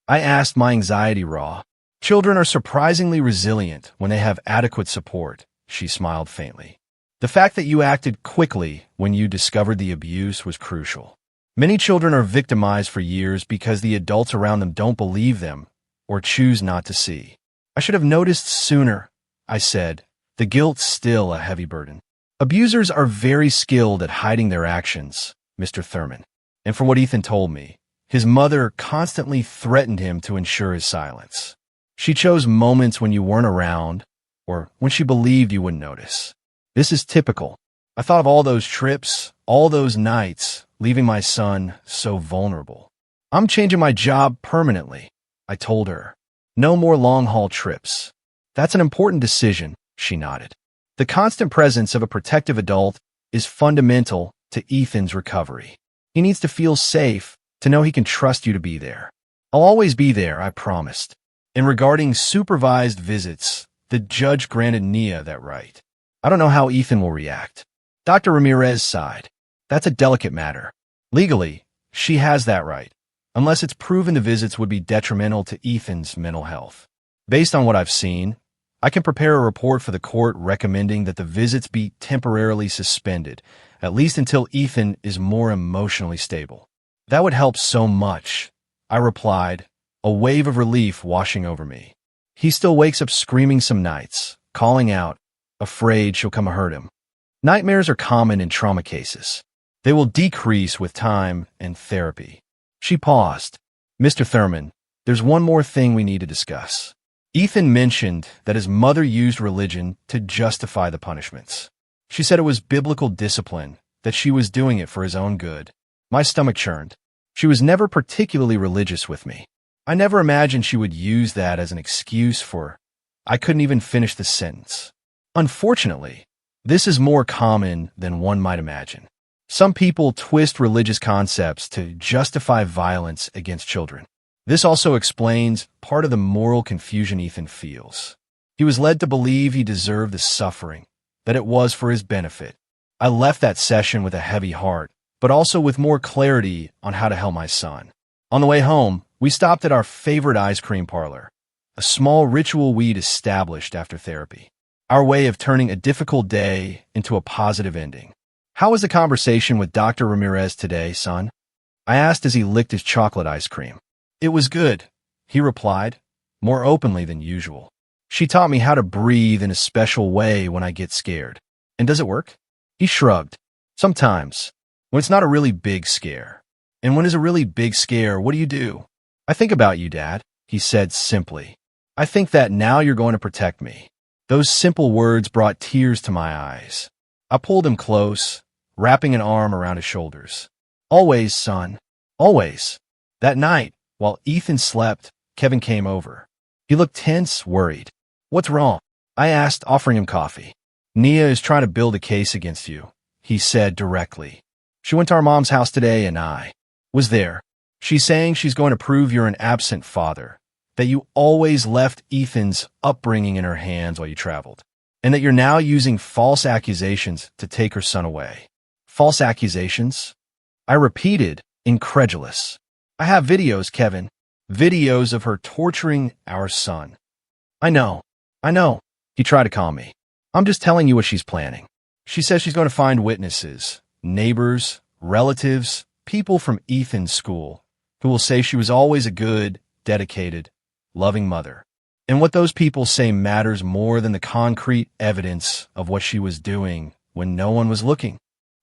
I asked, my anxiety raw. Children are surprisingly resilient when they have adequate support, she smiled faintly. The fact that you acted quickly when you discovered the abuse was crucial. Many children are victimized for years because the adults around them don't believe them or choose not to see. I should have noticed sooner, I said, the guilt still a heavy burden. Abusers are very skilled at hiding their actions, Mr. Thurman. And from what Ethan told me, his mother constantly threatened him to ensure his silence. She chose moments when you weren't around or when she believed you wouldn't notice. This is typical. I thought of all those trips, all those nights, leaving my son so vulnerable. I'm changing my job permanently, I told her. No more long-haul trips. That's an important decision, she nodded. The constant presence of a protective adult is fundamental to Ethan's recovery. He needs to feel safe, to know he can trust you to be there. I'll always be there, I promised. And regarding supervised visits, the judge granted Nia that right. I don't know how Ethan will react. Dr. Ramirez sighed. That's a delicate matter. Legally, she has that right, unless it's proven the visits would be detrimental to Ethan's mental health. Based on what I've seen, I can prepare a report for the court recommending that the visits be temporarily suspended, at least until Ethan is more emotionally stable. That would help so much, I replied, a wave of relief washing over me. He still wakes up screaming some nights, calling out, afraid she'll come hurt him. Nightmares are common in trauma cases. They will decrease with time and therapy. She paused. Mr. Thurman, there's one more thing we need to discuss. Ethan mentioned that his mother used religion to justify the punishments. She said it was biblical discipline, that she was doing it for his own good. My stomach churned. She was never particularly religious with me. I never imagined she would use that as an excuse for... I couldn't even finish the sentence. Unfortunately, this is more common than one might imagine. Some people twist religious concepts to justify violence against children. This also explains part of the moral confusion Ethan feels. He was led to believe he deserved the suffering, that it was for his benefit. I left that session with a heavy heart, but also with more clarity on how to help my son. On the way home, we stopped at our favorite ice cream parlor, a small ritual we'd established after therapy. Our way of turning a difficult day into a positive ending. How was the conversation with Dr. Ramirez today, son? I asked as he licked his chocolate ice cream. It was good, he replied, more openly than usual. She taught me how to breathe in a special way when I get scared. And does it work? He shrugged. Sometimes, when it's not a really big scare. And when it's a really big scare, what do? I think about you, Dad, he said simply. I think that now you're going to protect me. Those simple words brought tears to my eyes. I pulled him close, wrapping an arm around his shoulders. Always, son. Always. That night, while Ethan slept, Kevin came over. He looked tense, worried. What's wrong? I asked, offering him coffee. Nia is trying to build a case against you, he said directly. She went to our mom's house today and I was there. She's saying she's going to prove you're an absent father, that you always left Ethan's upbringing in her hands while you traveled, and that you're now using false accusations to take her son away. False accusations? I repeated, incredulous. I have videos, Kevin. Videos of her torturing our son. I know. He tried to calm me. I'm just telling you what she's planning. She says she's going to find witnesses, neighbors, relatives, people from Ethan's school, who will say she was always a good, dedicated, loving mother. And what those people say matters more than the concrete evidence of what she was doing when no one was looking.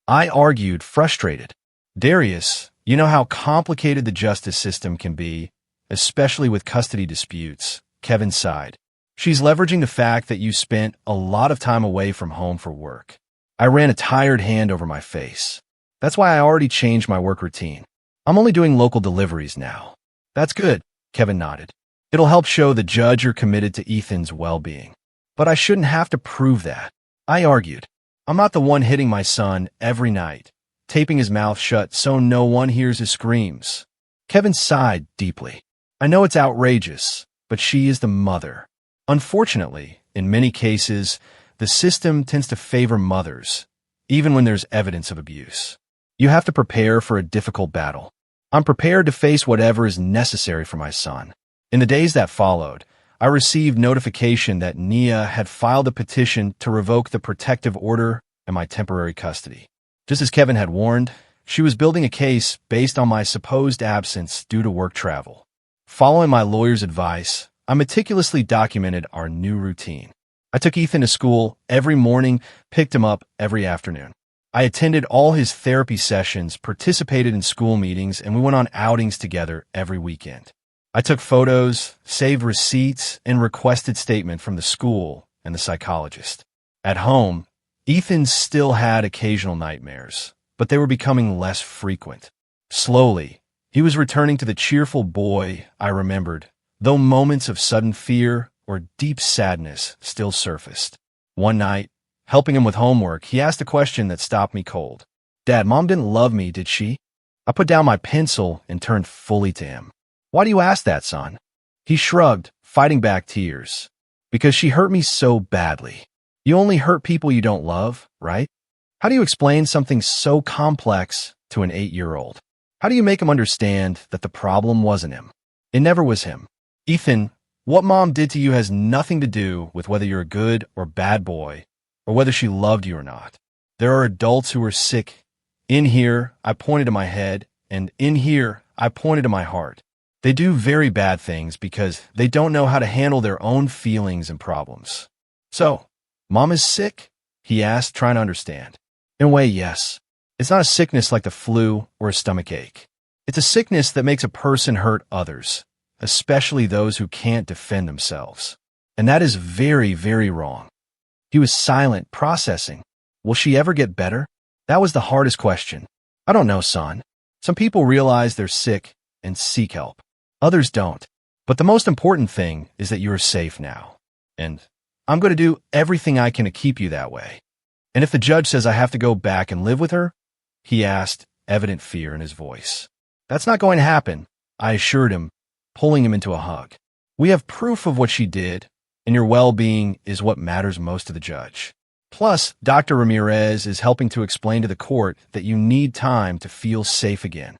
I argued, frustrated. Darius, you know how complicated the justice system can be, especially with custody disputes. Kevin sighed. She's leveraging the fact that you spent a lot of time away from home for work. I ran a tired hand over my face. That's why I already changed my work routine. I'm only doing local deliveries now. That's good, Kevin nodded. It'll help show the judge you're committed to Ethan's well-being. But I shouldn't have to prove that. I argued. I'm not the one hitting my son every night, taping his mouth shut so no one hears his screams. Kevin sighed deeply. I know it's outrageous, but she is the mother. Unfortunately, in many cases, the system tends to favor mothers, even when there's evidence of abuse. You have to prepare for a difficult battle. I'm prepared to face whatever is necessary for my son. In the days that followed, I received notification that Nia had filed a petition to revoke the protective order and my temporary custody. Just as Kevin had warned, she was building a case based on my supposed absence due to work travel. Following my lawyer's advice, I meticulously documented our new routine. I took Ethan to school every morning, picked him up every afternoon. I attended all his therapy sessions, participated in school meetings, and we went on outings together every weekend. I took photos, saved receipts, and requested statement from the school and the psychologist. At home, Ethan still had occasional nightmares, but they were becoming less frequent. Slowly, he was returning to the cheerful boy I remembered, though moments of sudden fear or deep sadness still surfaced. One night, helping him with homework, he asked a question that stopped me cold. Dad, Mom didn't love me, did she? I put down my pencil and turned fully to him. Why do you ask that, son? He shrugged, fighting back tears. Because she hurt me so badly. You only hurt people you don't love, right? How do you explain something so complex to an 8-year-old? How do you make him understand that the problem wasn't him? It never was him. Ethan, what Mom did to you has nothing to do with whether you're a good or bad boy, or whether she loved you or not. There are adults who are sick. In here, I pointed to my head, and in here, I pointed to my heart. They do very bad things because they don't know how to handle their own feelings and problems. So, Mom is sick? He asked, trying to understand. In a way, yes. It's not a sickness like the flu or a stomach ache. It's a sickness that makes a person hurt others, especially those who can't defend themselves. And that is very, very wrong. He was silent, processing. Will she ever get better? That was the hardest question. I don't know, son. Some people realize they're sick and seek help. Others don't. But the most important thing is that you are safe now. And I'm going to do everything I can to keep you that way. And if the judge says I have to go back and live with her, he asked, evident fear in his voice. That's not going to happen, I assured him, pulling him into a hug. We have proof of what she did, and your well-being is what matters most to the judge. Plus, Dr. Ramirez is helping to explain to the court that you need time to feel safe again.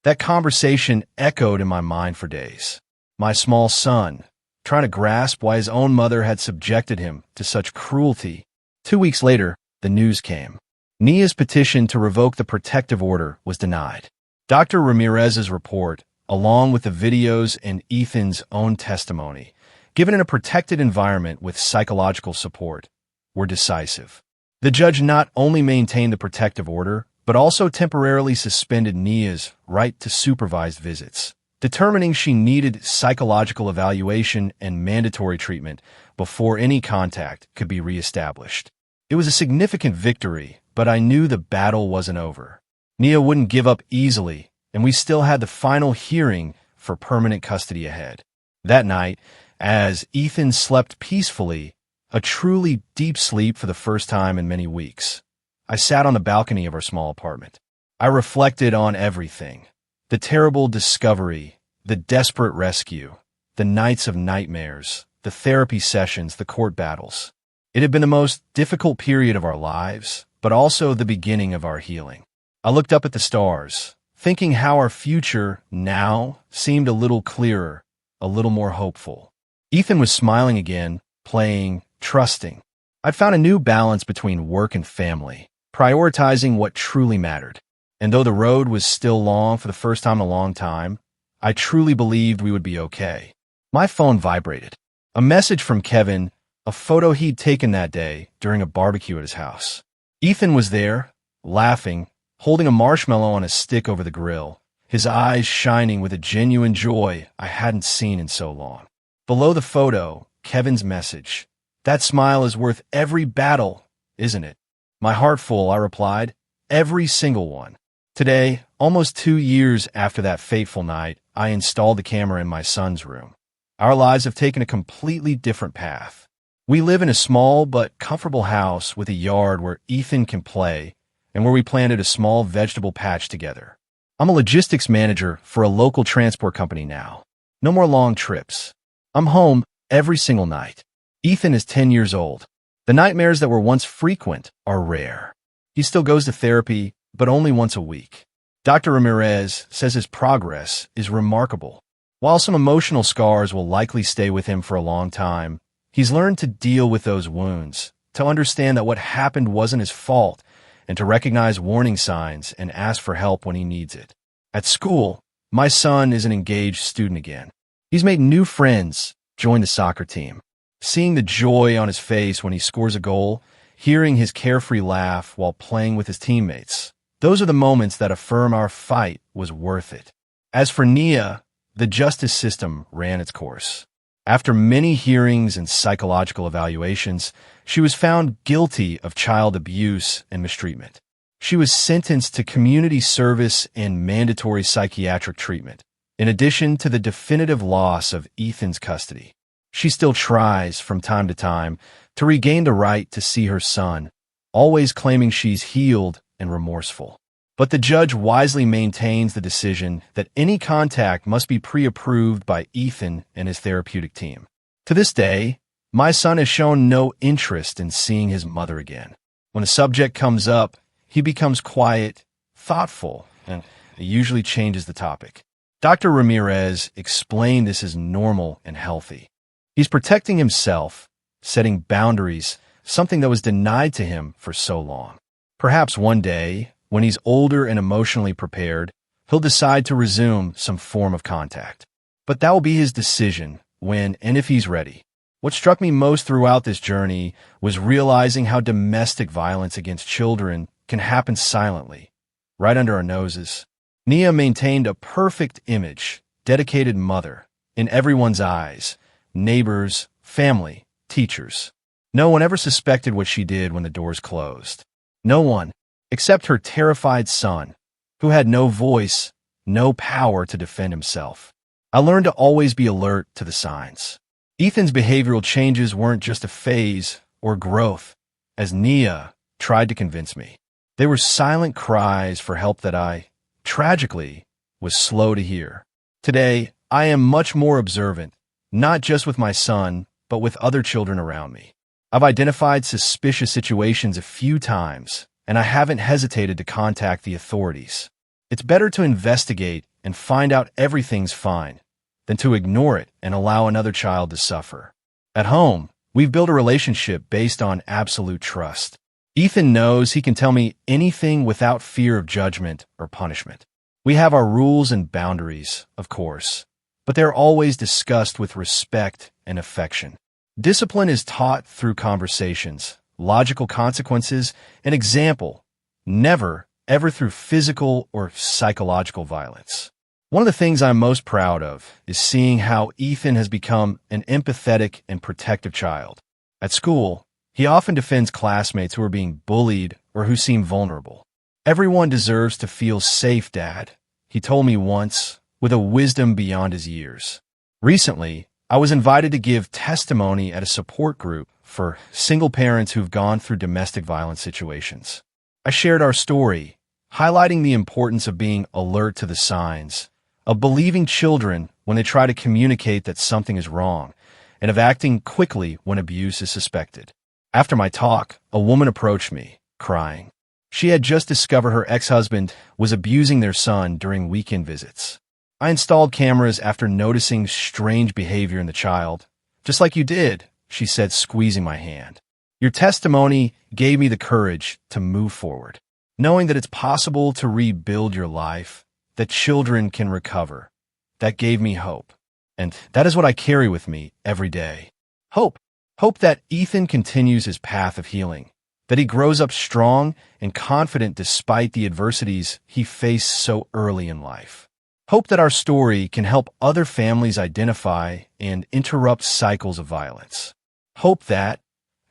That conversation echoed in my mind for days. My small son, trying to grasp why his own mother had subjected him to such cruelty. 2 weeks later, the news came. Nia's petition to revoke the protective order was denied. Dr. Ramirez's report, along with the videos and Ethan's own testimony, given in a protected environment with psychological support, were decisive. The judge not only maintained the protective order, but also temporarily suspended Nia's right to supervised visits, determining she needed psychological evaluation and mandatory treatment before any contact could be reestablished. It was a significant victory, but I knew the battle wasn't over. Nia wouldn't give up easily, and we still had the final hearing for permanent custody ahead. That night, as Ethan slept peacefully, a truly deep sleep for the first time in many weeks, I sat on the balcony of our small apartment. I reflected on everything. The terrible discovery, the desperate rescue, the nights of nightmares, the therapy sessions, the court battles. It had been the most difficult period of our lives, but also the beginning of our healing. I looked up at the stars, thinking how our future now seemed a little clearer, a little more hopeful. Ethan was smiling again, playing, trusting. I'd found a new balance between work and family, prioritizing what truly mattered. And though the road was still long for the first time in a long time, I truly believed we would be okay. My phone vibrated. A message from Kevin, a photo he'd taken that day during a barbecue at his house. Ethan was there, laughing, holding a marshmallow on a stick over the grill, his eyes shining with a genuine joy I hadn't seen in so long. Below the photo, Kevin's message. That smile is worth every battle, isn't it? My heart full, I replied. Every single one. Today, almost 2 years after that fateful night, I installed the camera in my son's room. Our lives have taken a completely different path. We live in a small but comfortable house with a yard where Ethan can play and where we planted a small vegetable patch together. I'm a logistics manager for a local transport company now. No more long trips. I'm home every single night. Ethan is 10 years old. The nightmares that were once frequent are rare. He still goes to therapy, but only once a week. Dr. Ramirez says his progress is remarkable. While some emotional scars will likely stay with him for a long time, he's learned to deal with those wounds, to understand that what happened wasn't his fault, and to recognize warning signs and ask for help when he needs it. At school, my son is an engaged student again. He's made new friends, joined the soccer team. Seeing the joy on his face when he scores a goal, hearing his carefree laugh while playing with his teammates, those are the moments that affirm our fight was worth it. As for Nia, the justice system ran its course. After many hearings and psychological evaluations, she was found guilty of child abuse and mistreatment. She was sentenced to community service and mandatory psychiatric treatment, in addition to the definitive loss of Ethan's custody. She still tries, from time to time, to regain the right to see her son, always claiming she's healed and remorseful. But the judge wisely maintains the decision that any contact must be pre-approved by Ethan and his therapeutic team. To this day, my son has shown no interest in seeing his mother again. When a subject comes up, he becomes quiet, thoughtful, and usually changes the topic. Dr. Ramirez explained this as normal and healthy. He's protecting himself, setting boundaries, something that was denied to him for so long. Perhaps one day, when he's older and emotionally prepared, he'll decide to resume some form of contact. But that will be his decision when and if he's ready. What struck me most throughout this journey was realizing how domestic violence against children can happen silently, right under our noses. Nia maintained a perfect image, dedicated mother, in everyone's eyes, neighbors, family, teachers. No one ever suspected what she did when the doors closed. No one, except her terrified son, who had no voice, no power to defend himself. I learned to always be alert to the signs. Ethan's behavioral changes weren't just a phase or growth, as Nia tried to convince me. They were silent cries for help that I, tragically, was slow to hear. Today, I am much more observant, not just with my son, but with other children around me. I've identified suspicious situations a few times, and I haven't hesitated to contact the authorities. It's better to investigate and find out everything's fine than to ignore it and allow another child to suffer. At home, we've built a relationship based on absolute trust. Ethan knows he can tell me anything without fear of judgment or punishment. We have our rules and boundaries, of course, but they're always discussed with respect and affection. Discipline is taught through conversations, logical consequences, and example, never, ever through physical or psychological violence. One of the things I'm most proud of is seeing how Ethan has become an empathetic and protective child. At school, he often defends classmates who are being bullied or who seem vulnerable. Everyone deserves to feel safe, Dad, he told me once, with a wisdom beyond his years. Recently, I was invited to give testimony at a support group for single parents who've gone through domestic violence situations. I shared our story, highlighting the importance of being alert to the signs, of believing children when they try to communicate that something is wrong, and of acting quickly when abuse is suspected. After my talk, a woman approached me, crying. She had just discovered her ex-husband was abusing their son during weekend visits. I installed cameras after noticing strange behavior in the child. Just like you did, she said, squeezing my hand. Your testimony gave me the courage to move forward, knowing that it's possible to rebuild your life, that children can recover. That gave me hope. And that is what I carry with me every day. Hope. Hope that Ethan continues his path of healing, that he grows up strong and confident despite the adversities he faced so early in life. Hope that our story can help other families identify and interrupt cycles of violence. Hope that,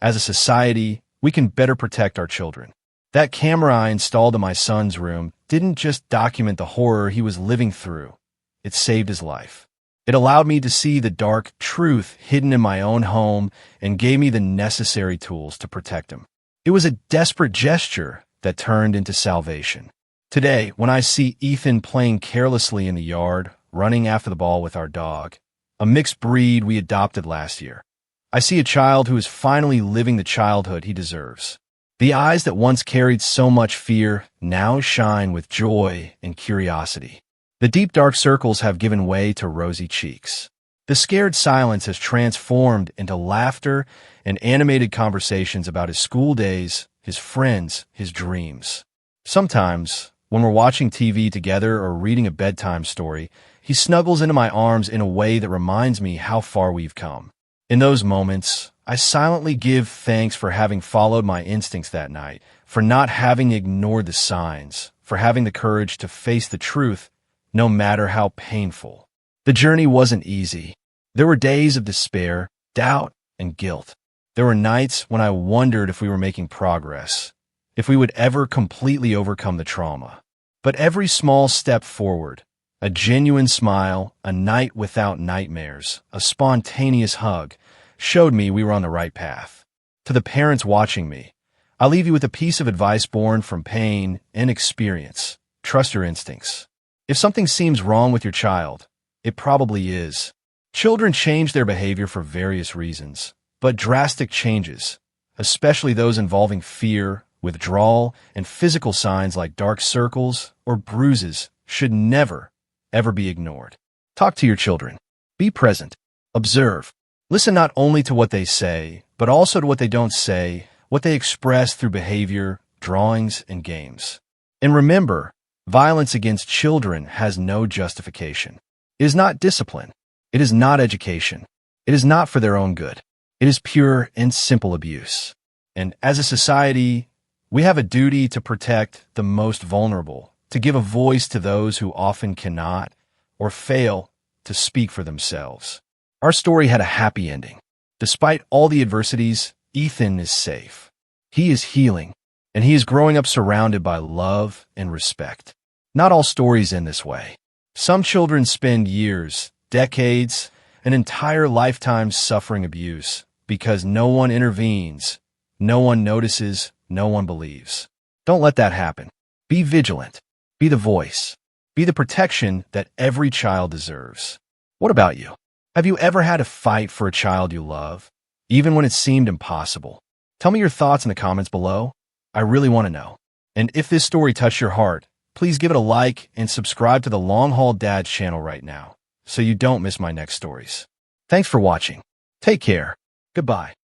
as a society, we can better protect our children. That camera I installed in my son's room didn't just document the horror he was living through. It saved his life. It allowed me to see the dark truth hidden in my own home and gave me the necessary tools to protect him. It was a desperate gesture that turned into salvation. Today, when I see Ethan playing carelessly in the yard, running after the ball with our dog, a mixed breed we adopted last year, I see a child who is finally living the childhood he deserves. The eyes that once carried so much fear now shine with joy and curiosity. The deep dark circles have given way to rosy cheeks. The scared silence has transformed into laughter and animated conversations about his school days, his friends, his dreams. Sometimes, when we're watching TV together or reading a bedtime story, he snuggles into my arms in a way that reminds me how far we've come. In those moments, I silently give thanks for having followed my instincts that night, for not having ignored the signs, for having the courage to face the truth, no matter how painful. The journey wasn't easy. There were days of despair, doubt, and guilt. There were nights when I wondered if we were making progress, if we would ever completely overcome the trauma. But every small step forward, a genuine smile, a night without nightmares, a spontaneous hug, showed me we were on the right path. To the parents watching me, I'll leave you with a piece of advice born from pain and experience. Trust your instincts. If something seems wrong with your child, it probably is. Children change their behavior for various reasons, but drastic changes, especially those involving fear, withdrawal, and physical signs like dark circles or bruises, should never, ever be ignored. Talk to your children. Be present. Observe. Listen not only to what they say, but also to what they don't say, what they express through behavior, drawings, and games. And remember, violence against children has no justification. It is not discipline. It is not education. It is not for their own good. It is pure and simple abuse. And as a society, we have a duty to protect the most vulnerable, to give a voice to those who often cannot or fail to speak for themselves. Our story had a happy ending. Despite all the adversities, Ethan is safe. He is healing, and he is growing up surrounded by love and respect. Not all stories end this way. Some children spend years, decades, an entire lifetime suffering abuse because no one intervenes, no one notices, no one believes. Don't let that happen. Be vigilant. Be the voice. Be the protection that every child deserves. What about you? Have you ever had to fight for a child you love, even when it seemed impossible? Tell me your thoughts in the comments below. I really want to know. And if this story touched your heart, please give it a like and subscribe to the Long Haul Dads channel right now so you don't miss my next stories. Thanks for watching. Take care. Goodbye.